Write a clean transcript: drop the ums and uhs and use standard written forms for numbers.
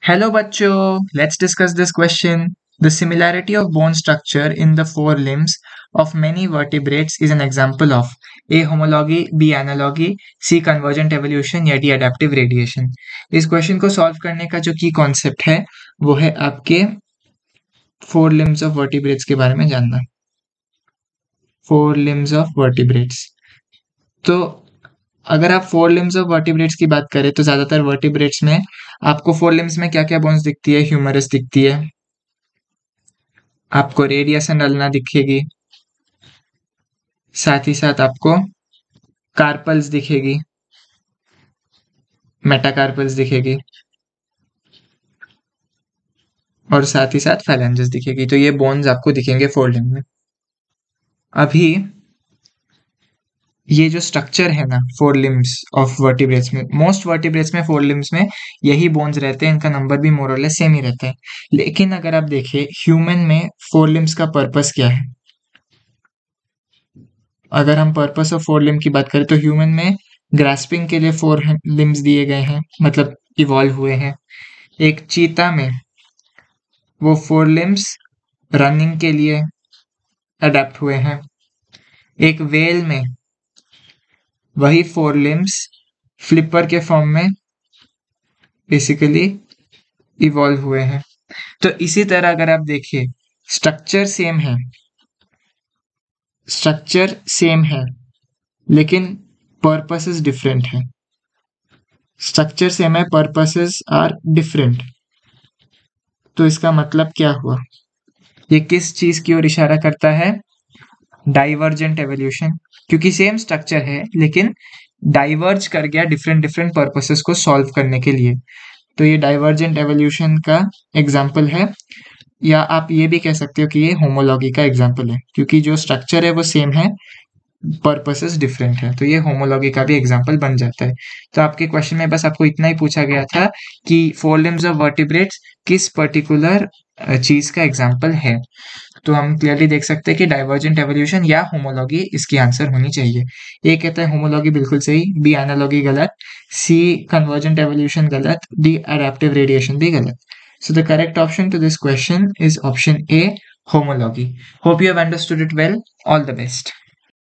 Hello bachcho, let's discuss this question. The similarity of bone structure in the four limbs of many vertebrates is an example of A. Homology, B. Analogy, C. Convergent evolution या D. Adaptive radiation. इस question को solve करने का जो की concept है वो है आपके फोर लिम्स ऑफ वर्टिब्रेट्स के बारे में जानना। फोर लिम्स ऑफ वर्टिब्रेट्स, तो अगर आप फोर लिम्स ऑफ वर्टिब्रेट्स की बात करें तो ज्यादातर वर्टिब्रेट्स में आपको फोर लिम्स में क्या क्या बोन्स दिखती है? ह्यूमरस दिखती है, आपको रेडियस एंड अल्ना दिखेगी, साथ ही साथ आपको कार्पल्स दिखेगी, मेटाकार्पल्स दिखेगी और साथ ही साथ फैलेंजेस दिखेगी। तो ये बोन्स आपको दिखेंगे फोर लिम्ब में। अभी ये जो स्ट्रक्चर है ना फोर लिम्स ऑफ वर्टिब्रेट्स में, मोस्ट वर्टिब्रेट्स में फोर लिम्स में यही बोन्स रहते हैं, इनका नंबर भी मोर और लेस सेम ही रहता है। लेकिन अगर आप देखें ह्यूमन में फोर लिम्स का पर्पस क्या है, अगर हम पर्पस ऑफ फोर लिम्ब की बात करें तो ह्यूमन में ग्रास्पिंग के लिए फोर लिम्स दिए गए हैं, मतलब इवॉल्व हुए हैं। एक चीता में वो फोर लिम्स रनिंग के लिए अडेप्ट हुए हैं। एक वेल में वही फोर लिम्स फ्लिपर के फॉर्म में बेसिकली इवॉल्व हुए हैं। तो इसी तरह अगर आप देखिए स्ट्रक्चर सेम है लेकिन पर्पसेस डिफरेंट है। स्ट्रक्चर सेम है, पर्पसेस आर डिफरेंट। तो इसका मतलब क्या हुआ? ये किस चीज की ओर इशारा करता है? डाइवर्जेंट एवोल्यूशन, क्योंकि सेम स्ट्रक्चर है लेकिन डाइवर्ज कर गया डिफरेंट डिफरेंट पर्पसेस को सॉल्व करने के लिए। तो ये डाइवर्जेंट एवोल्यूशन का एग्जाम्पल है, या आप ये भी कह सकते हो कि ये होमोलॉजी का एग्जाम्पल है, क्योंकि जो स्ट्रक्चर है वो सेम है, पर्पसेस डिफरेंट है। तो ये होमोलॉजी का भी एग्जाम्पल बन जाता है। तो आपके क्वेश्चन में बस आपको इतना ही पूछा गया था कि फोर लिम्स ऑफ वर्टिब्रेट्स किस पर्टिकुलर चीज का एग्जाम्पल है। तो हम क्लियरली देख सकते हैं कि डाइवर्जेंट एवोल्यूशन या होमोलॉजी इसकी आंसर होनी चाहिए। ए कहता है होमोलॉजी बिल्कुल सही, बी एनालॉजी गलत, सी कन्वर्जेंट एवोल्यूशन गलत, डी अडैप्टिव रेडिएशन भी गलत। So the correct option to this question is option A, homology. Hope you have understood it well. All the best.